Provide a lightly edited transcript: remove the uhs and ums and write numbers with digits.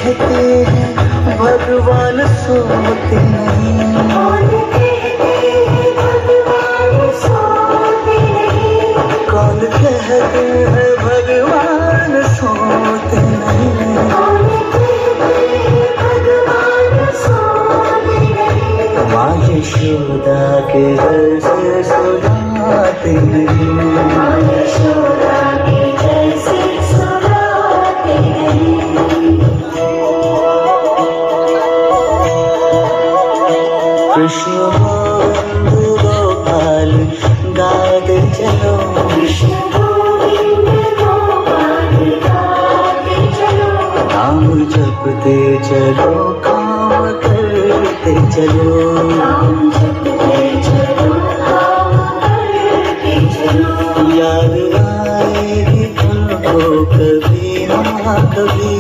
कहते हैं भगवान सोते नहीं, कौन कहते हैं भगवान सोते नहीं, कौन कहते हैं भगवान सोते नहीं, कौन कहते हैं भगवान सोते नहीं, माँ यशोदा के जैसे सुलाते नहीं, माँ यशोदा के जैसे सुलाते नहीं। कृष्ण गोविंद गोपाल गाते चलो, कृष्ण गोविंद गोपाल गाते चलो, नाम जपते चलो, काम करते चलो, नाम जपते चलो, काम करते चलो। याद आएगी तुमको कभी ना कभी,